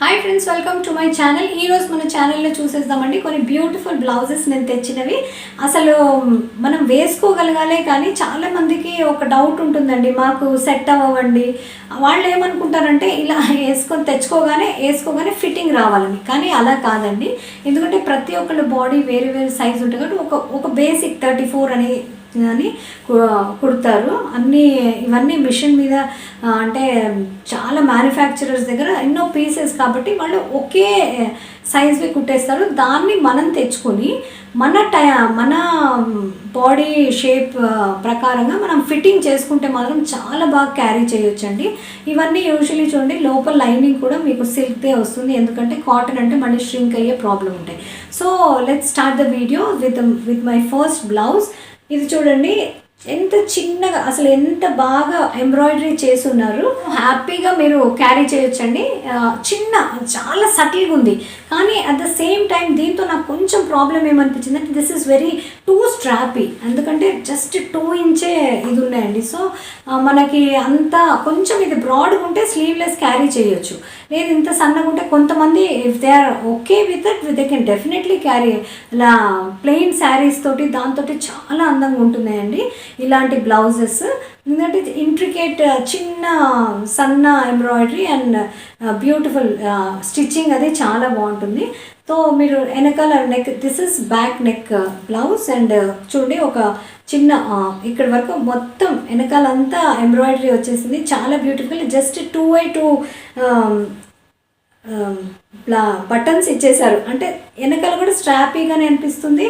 Hi friends, welcome to my channel. ఈరోజు మన ఛానల్లో చూసేద్దామండి కొన్ని బ్యూటిఫుల్ బ్లౌజెస్ నేను తెచ్చినవి. అసలు మనం వేసుకోగలగాలే, కానీ చాలామందికి ఒక డౌట్ ఉంటుందండి, మాకు సెట్ అవ్వండి. వాళ్ళు ఏమనుకుంటారంటే ఇలా వేసుకోగానే ఫిట్టింగ్ రావాలని. కానీ అలా కాదండి, ఎందుకంటే ప్రతి ఒక్కళ్ళ బాడీ వేరే వేరే సైజ్ ఉంటుంది కాబట్టి ఒక బేసిక్ 34 అని కుడతారు. ఇవన్నీ మిషన్ మీద, అంటే చాలా మ్యానుఫ్యాక్చరర్స్ దగ్గర ఎన్నో పీసెస్ కాబట్టి వాళ్ళు ఒకే సైజ్వి కుట్టేస్తారు. దాన్ని మనం తెచ్చుకొని మన బాడీ షేప్ ప్రకారంగా మనం ఫిట్టింగ్ చేసుకుంటే మాత్రం చాలా బాగా క్యారీ చేయొచ్చండి. ఇవన్నీ యూజువలీ చూడండి, లోపల లైనింగ్ కూడా మీకు సిల్క్దే వస్తుంది, ఎందుకంటే కాటన్ అంటే మళ్ళీ ష్రింక్ అయ్యే ప్రాబ్లం ఉంటాయి. So let's start the video with my first blouse. ఇది చూడండి ఎంత చిన్నగా, అసలు ఎంత బాగా ఎంబ్రాయిడరీ చేస్తున్నారు. హ్యాపీగా మీరు క్యారీ చేయొచ్చండి. చాలా సటిల్గా ఉంది, కానీ అట్ ద సేమ్ టైం దీంతో నాకు కొంచెం ప్రాబ్లం ఏమనిపించింది అంటే దిస్ ఈస్ వెరీ టూ స్ట్రాపీ, ఎందుకంటే జస్ట్ 2 ఇంచే ఇది ఉన్నాయండి. సో మనకి అంత కొంచెం ఇది బ్రాడ్గా ఉంటే స్లీవ్లెస్ క్యారీ చేయొచ్చు, లేదు ఇంత సన్నగా ఉంటే కొంతమంది if they are okay with that they can definitely carry. ఇలా ప్లెయిన్ శారీస్ తోటి దాంతో చాలా అందంగా ఉంటున్నాయండి ఇలాంటి బ్లౌజెస్. ఎందుకంటే ఇంట్రికేట్ చిన్న సన్న ఎంబ్రాయిడరీ అండ్ బ్యూటిఫుల్ స్టిచ్చింగ్ అది చాలా బాగుంటుంది. సో మీరు వెనకాల neck, this is back neck blouse. And చూడండి ఒక చిన్న ఇక్కడ వరకు మొత్తం వెనకాలంతా ఎంబ్రాయిడరీ వచ్చేసింది, చాలా బ్యూటిఫుల్. జస్ట్ 2x2 బటన్స్ ఇచ్చేసారు, అంటే వెనకాల కూడా స్ట్రాపీగానే అనిపిస్తుంది.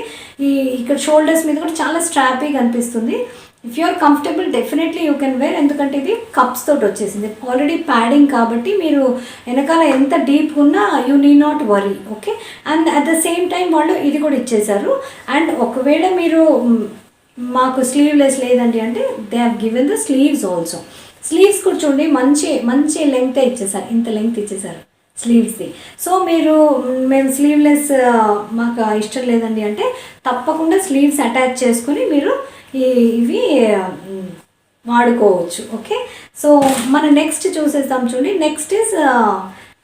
ఇక్కడ షోల్డర్స్ మీద కూడా చాలా స్ట్రాపీగా అనిపిస్తుంది. If you are comfortable definitely you can wear, ఎందుకంటే ఇది కప్స్ తోటి వచ్చేసింది, ఆల్రెడీ ప్యాడింగ్ కాబట్టి మీరు వెనకాల ఎంత డీప్ ఉన్నా you need not worry. Okay, and at the same time వాళ్ళు ఇది కూడా ఇచ్చేసారు. అండ్ ఒకవేళ మీరు మాకు స్లీవ్లెస్ లేదండి అంటే they have given the sleeves also. Sleeves కూడా చూడండి మంచి లెంగ్తే ఇచ్చేసారు, ఇంత లెంగ్త్ ఇచ్చేసారు స్లీవ్స్ది. సో మేము స్లీవ్లెస్ మాకు ఇష్టం లేదండి అంటే తప్పకుండా స్లీవ్స్ అటాచ్ చేసుకుని మీరు ఇవి వాడుకోవచ్చు. ఓకే, సో మన నెక్స్ట్ చూసేద్దాం. చూడండి, నెక్స్ట్ ఇస్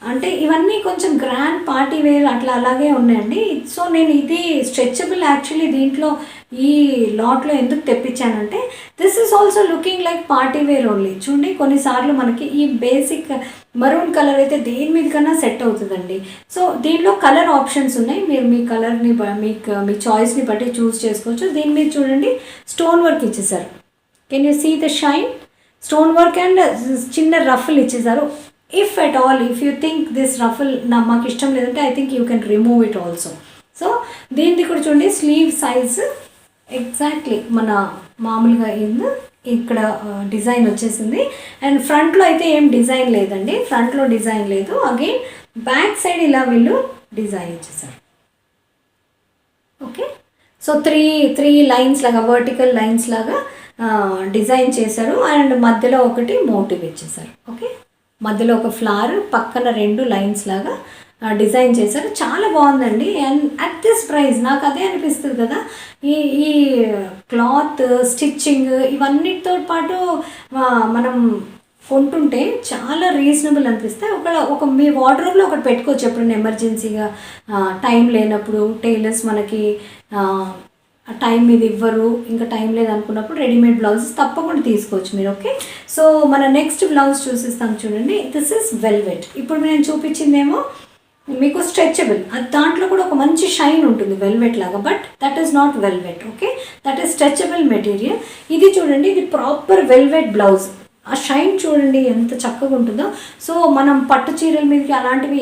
అంటే ఇవన్నీ కొంచెం గ్రాండ్ పార్టీ వేర్ అలాగే ఉన్నాయండి. సో నేను ఇది స్ట్రెచబుల్ యాక్చువల్లీ దీంట్లో ఈ లాట్లో ఎందుకు తెప్పించానంటే this is also looking like party wear only. చూడండి, కొన్నిసార్లు మనకి ఈ బేసిక్ మరూన్ కలర్ అయితే దేని మీద కన్నా సెట్ అవుతుందండి. సో దీనిలో కలర్ ఆప్షన్స్ ఉన్నాయి, మీరు మీ కలర్ని మీ చాయిస్ని బట్టి చూస్ చేసుకోవచ్చు. దీని మీద చూడండి స్టోన్ వర్క్ ఇచ్చేసారు. Can you see the shine? Stone work and చిన్న రఫుల్ ఇచ్చేసారు. If at all if you think this ruffle మాకు ఇష్టం లేదంటే I think you can remove it also. So దీనిది కూడా చూడండి స్లీవ్ సైజ్ ఎగ్జాక్ట్లీ మన మామూలుగా ఇక్కడ డిజైన్ వచ్చేసింది. అండ్ ఫ్రంట్లో అయితే ఏం డిజైన్ లేదండి, ఫ్రంట్లో డిజైన్ లేదు. అగైన్ బ్యాక్ సైడ్ ఇలా వీళ్ళు డిజైన్ ఇచ్చేసారు. ఓకే, సో త్రీ లైన్స్ లాగా, వర్టికల్ లైన్స్ లాగా డిజైన్ చేశారు. అండ్ మధ్యలో ఒకటి మోటివ్ ఇచ్చేసారు. ఓకే, మధ్యలో ఒక ఫ్లవర్, పక్కన 2 లైన్స్ లాగా డిజైన్ చేశారు. చాలా బాగుందండి. అండ్ అట్ దిస్ ప్రైస్ నాకు అదే అనిపిస్తుంది కదా, ఈ క్లాత్ స్టిచ్చింగ్ ఇవన్నిటితో పాటు మనం కొంటుంటే చాలా రీజనబుల్ అనిపిస్తాయి. ఒక మీ వార్డ్రోబ్లో ఒకటి పెట్టుకోవచ్చు ఎప్పుడైనా ఎమర్జెన్సీగా టైం లేనప్పుడు. టైలర్స్ మనకి టైం మీద ఇవ్వరు, ఇంకా టైం లేదనుకున్నప్పుడు రెడీమేడ్ బ్లౌజెస్ తప్పకుండా తీసుకోవచ్చు మీరు. ఓకే, సో మన నెక్స్ట్ బ్లౌజ్ చూసిస్తాం. చూడండి, దిస్ ఇస్ వెల్వెట్. ఇప్పుడు నేను చూపించిందేమో మీకు స్ట్రెచబుల్, దాంట్లో కూడా ఒక మంచి షైన్ ఉంటుంది వెల్వెట్ లాగా, but that is not velvet. Okay, that is stretchable material. ఇది చూడండి, ఇది ప్రాపర్ వెల్వెట్ బ్లౌజ్. ఆ షైన్ చూడండి ఎంత చక్కగా ఉంటుందో. సో మనం పట్టు చీరల మీదకి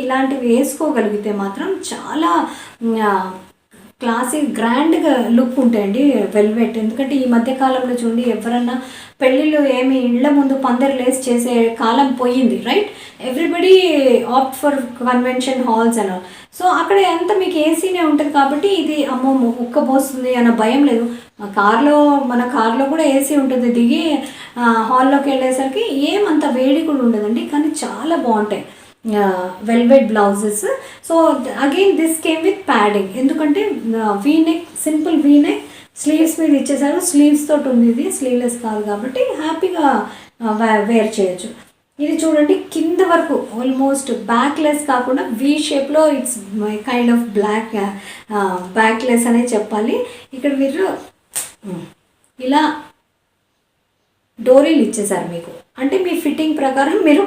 ఇలాంటివి వేసుకోగలిగితే మాత్రం చాలా క్లాసిక్ గ్రాండ్గా లుక్ ఉంటాయండి వెల్వెట్. ఎందుకంటే ఈ మధ్య కాలంలో చూడండి, ఎవరన్నా పెళ్ళిళ్ళు ఏమి ఇళ్ల ముందు పందిరి లేసి చేసే కాలం పోయింది, right? Everybody opt for convention halls and all. So అక్కడ ఎంత మీకు ఏసీనే ఉంటుంది కాబట్టి ఇది అమ్మో ఉక్కబోస్తుంది అన్న భయం లేదు. మన కార్లో కూడా ఏసీ ఉంటుంది, దిగి హాల్లోకి వెళ్ళేసరికి ఏమంత వేడి కూడా ఉండదండి, కానీ చాలా బాగుంటాయి velvet blouses. So again this came with padding, ఎందుకంటే వీనెక్, సింపుల్ వీనెక్, స్లీవ్స్ మీద ఇచ్చేసారు. స్లీవ్స్ తోటి ఉంది, ఇది స్లీవ్లెస్ కాదు కాబట్టి హ్యాపీగా వేర్ చేయొచ్చు. ఇది చూడండి కింద వరకు ఆల్మోస్ట్ బ్యాక్లెస్ కాకుండా వీ షేప్లో ఇట్స్ కైండ్ ఆఫ్ బ్యాక్లెస్ అనే చెప్పాలి. ఇక్కడ మీరు ఇలా డోరీలు ఇచ్చేసారు మీకు, అంటే మీ ఫిట్టింగ్ ప్రకారం మీరు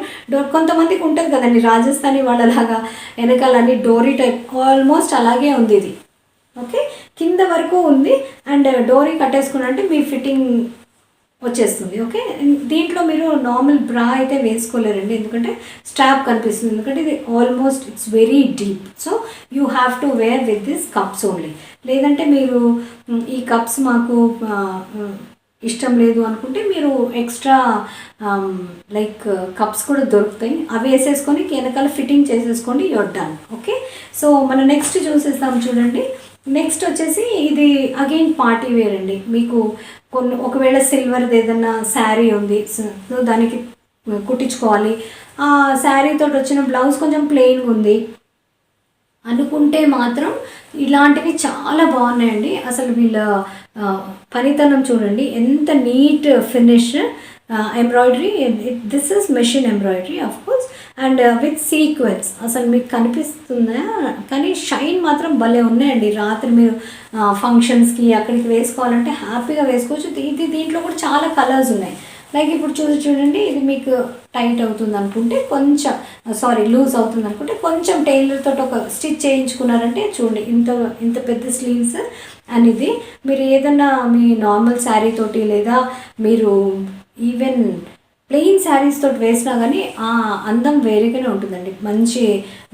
కొంతమందికి ఉంటుంది కదండి రాజస్థానీ వాళ్ళలాగా వెనకాలని డోరీ టైప్, ఆల్మోస్ట్ అలాగే ఉంది ఇది. ఓకే, కింద వరకు ఉంది అండ్ డోరీ కట్టేసుకున్నంటే మీ ఫిట్టింగ్ వచ్చేస్తుంది. ఓకే, దీంట్లో మీరు నార్మల్ బ్రా అయితే వేసుకోలేరండి, ఎందుకంటే స్ట్రాప్ కనిపిస్తుంది, ఎందుకంటే ఇది almost it's very deep. So you have to wear with this cups only. లేదంటే మీరు ఈ కప్స్ మాకు ఇష్టం లేదు అనుకుంటే మీరు ఎక్స్ట్రా లైక్ కప్స్ కూడా దొరుకుతాయి, అవి వేసేసుకొని వెనకాల ఫిట్టింగ్ చేసేసుకోండి, యూర్ డన్. ఓకే, సో మనం నెక్స్ట్ చూసేస్తాం చూడండి. నెక్స్ట్ వచ్చేసి ఇది అగైన్ పార్టీ వేర్ అండి. మీకు ఒకవేళ సిల్వర్ది ఏదన్నా శారీ ఉంది, సో దానికి కుట్టించుకోవాలి, ఆ శారీతో వచ్చిన బ్లౌజ్ కొంచెం ప్లెయిన్గా ఉంది అనుకుంటే మాత్రం ఇలాంటివి చాలా బాగున్నాయండి. అసలు వీళ్ళ పనితనం చూడండి, ఎంత neat finish embroidery. This is machine embroidery of course and with sequins. అసలు మీకు కనిపిస్తుందా, కానీ షైన్ మాత్రం భలే ఉన్నాయండి. రాత్రి మీరు ఫంక్షన్స్కి అక్కడికి వేసుకోవాలంటే హ్యాపీగా వేసుకోవచ్చు. దీంట్లో కూడా చాలా కలర్స్ ఉన్నాయి. లైక్ ఇప్పుడు చూడండి, ఇది మీకు టైట్ అవుతుంది అనుకుంటే కొంచెం లూజ్ అవుతుంది అనుకుంటే కొంచెం టైలర్తో ఒక స్టిచ్ చేయించుకున్నారంటే చూడండి ఇంత పెద్ద స్లీవ్స్. అండ్ ఇది మీరు ఏదన్నా మీ నార్మల్ శారీ తోటి లేదా మీరు ఈవెన్ ప్లెయిన్ శారీస్ తోటి వేసినా కానీ ఆ అందం వేరేగానే ఉంటుందండి. మంచి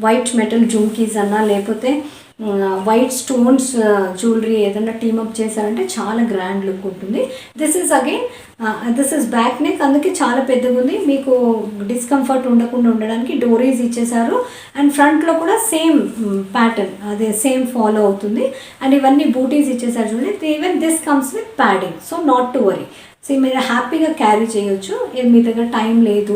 వైట్ మెటల్ జుమ్కీస్ అన్నా లేకపోతే వైట్ స్టోన్స్ జ్యువెలరీ ఏదైనా టీమప్ చేశారంటే చాలా గ్రాండ్ లుక్ ఉంటుంది. దిస్ ఇస్ బ్యాక్ నెక్, అందుకే చాలా పెద్దగా ఉంది. మీకు డిస్కంఫర్ట్ ఉండకుండా ఉండడానికి డోరీస్ ఇచ్చేసారు అండ్ ఫ్రంట్లో కూడా సేమ్ ప్యాటర్న్, అదే సేమ్ ఫాలో అవుతుంది. అండ్ ఇవన్నీ బూటీస్ ఇచ్చేసారు చూడండి. Even this comes with padding, so not to worry. So మీరు హ్యాపీగా క్యారీ చేయొచ్చు. మీ దగ్గర టైం లేదు,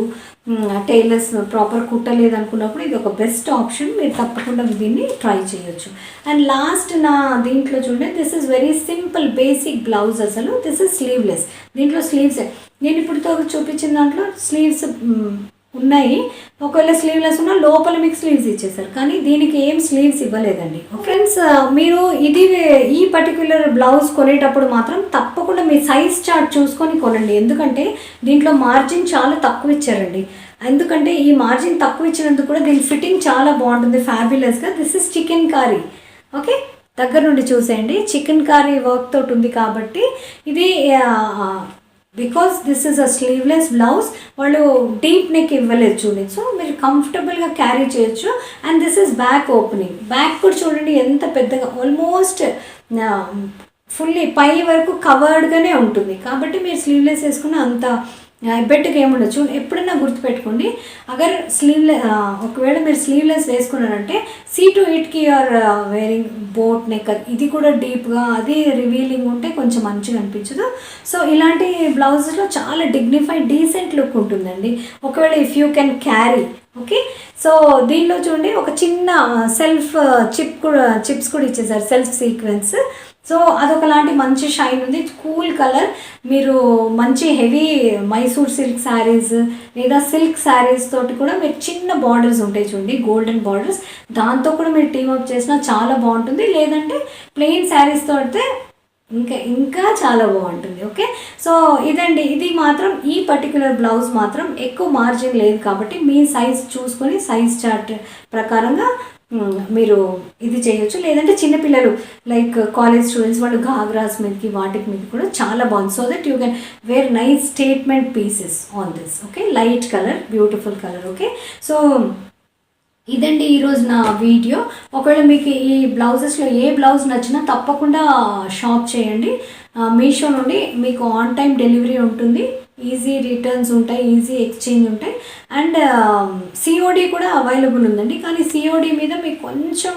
టైలర్స్ ప్రాపర్ కుట్టలేదు అనుకున్నప్పుడు ఇది ఒక బెస్ట్ ఆప్షన్, మీరు తప్పకుండా దీన్ని ట్రై చేయొచ్చు. అండ్ లాస్ట్ నా దీంట్లో చూడండి, this is very simple basic blouse. అసలు దిస్ ఇస్ స్లీవ్లెస్. దీంట్లో స్లీవ్స్ నేను ఇప్పుడు చూపించిన దాంట్లో స్లీవ్స్ ఉన్నాయి. ఒకవేళ స్లీవ్లెస్ ఉన్నా లోపల మీకు స్లీవ్స్ ఇచ్చేసారు, కానీ దీనికి ఏం స్లీవ్స్ ఇవ్వలేదండి. ఫ్రెండ్స్, మీరు ఈ పర్టిక్యులర్ బ్లౌజ్ కొనేటప్పుడు మాత్రం తప్పకుండా మీ సైజ్ చార్ట్ చూసుకొని కొనండి, ఎందుకంటే దీంట్లో మార్జిన్ చాలా తక్కువ ఇచ్చారండి. ఎందుకంటే ఈ మార్జిన్ తక్కువ ఇచ్చినందుకు కూడా దీని ఫిట్టింగ్ చాలా బాగుంటుంది, ఫ్యాబులస్గా. This is chikankari. Okay, దగ్గర నుండి చూసేయండి, చికెన్ కారీ వర్క్ తోటి ఉంది కాబట్టి ఇది because this is a sleeveless blouse, వాళ్ళు డీప్ నెక్ ఇవ్వలేదు చూడండి. సో మీరు కంఫర్టబుల్గా క్యారీ చేయొచ్చు. And this is back opening. Back కూడా చూడండి ఎంత పెద్దగా, ఆల్మోస్ట్ ఫుల్లీ పై వరకు కవర్డ్గానే ఉంటుంది, కాబట్టి మీరు స్లీవ్లెస్ వేసుకున్న అంత బెట్గా ఏముండొచ్చు. ఎప్పుడైనా గుర్తుపెట్టుకోండి, అగర్ ఒకవేళ మీరు స్లీవ్లెస్ వేసుకున్నారంటే సీ టు ఇట్కి యూఆర్ వేరింగ్ బోట్ నెక్, ఇది కూడా డీప్గా అది రివీలింగ్ ఉంటే కొంచెం మంచిగా అనిపించదు. సో ఇలాంటి బ్లౌజెస్లో చాలా డిగ్నిఫైడ్ డీసెంట్ లుక్ ఉంటుందండి, ఒకవేళ if you can carry. Okay, so దీనిలో చూడండి ఒక చిన్న సెల్ఫ్ చిప్స్ కూడా ఇచ్చేసారు, సెల్ఫ్ సీక్వెన్స్. సో అదొకలాంటి మంచి షైన్ ఉంది, కూల్ కలర్. మీరు మంచి హెవీ మైసూర్ సిల్క్ శారీస్ లేదా సిల్క్ శారీస్ తోటి కూడా మీరు చిన్న బార్డర్స్ ఉంటాయి చూడండి, గోల్డెన్ బార్డర్స్, దాంతో కూడా మీరు టీమప్ చేసినా చాలా బాగుంటుంది. లేదంటే ప్లెయిన్ శారీస్తో అయితే ఇంకా చాలా బాగుంటుంది. ఓకే, సో ఇదండి, ఇది మాత్రం ఈ పర్టిక్యులర్ బ్లౌజ్ మాత్రం ఎక్కువ మార్జిన్ లేదు కాబట్టి మీ సైజ్ చూసుకొని సైజ్ చార్ట్ ప్రకారంగా మీరు ఇది చేయొచ్చు. లేదంటే చిన్నపిల్లలు లైక్ కాలేజ్ స్టూడెంట్స్ వాళ్ళు ఘాగ్రాస్ మీదకి వాటికి మీద కూడా చాలా బాగుంది. So that you can wear nice statement pieces on this. Okay, light colour, beautiful colour. Okay, so ఇదండి ఈరోజు నా వీడియో. ఒకవేళ మీకు ఈ బ్లౌజెస్లో ఏ బ్లౌజ్ నచ్చినా తప్పకుండా షాప్ చేయండి. మీషో నుండి మీకు ఆన్ టైం డెలివరీ ఉంటుంది, ఈజీ రిటర్న్స్ ఉంటాయి, ఈజీ ఎక్స్చేంజ్ ఉంటాయి అండ్ సిఓడి కూడా అవైలబుల్ ఉందండి. కానీ సిఓడి మీద మీకు కొంచెం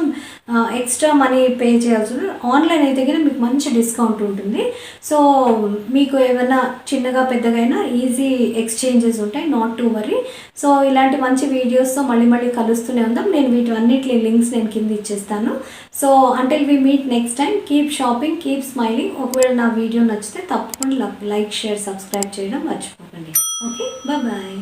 ఎక్స్ట్రా మనీ పే చేయాల్సి ఉంటుంది. ఆన్లైన్ అయితే కనుక మీకు మంచి డిస్కౌంట్ ఉంటుంది. సో మీకు ఏమైనా చిన్నగా పెద్దగా అయినా ఈజీ ఎక్స్చేంజెస్ ఉంటాయి, నాట్ టు వరీ. సో ఇలాంటి మంచి వీడియోస్తో మళ్ళీ కలుస్తూనే ఉందాం. నేను వీటన్నిటి లింక్స్ నేను కింద ఇచ్చేస్తాను. So until we meet next time, keep shopping, keep smiling. ఒకవేళ నా వీడియో నచ్చితే తప్పకుండా లైక్, షేర్, సబ్స్క్రైబ్ చేయడం మర్చిపోకండి. Okay, bye.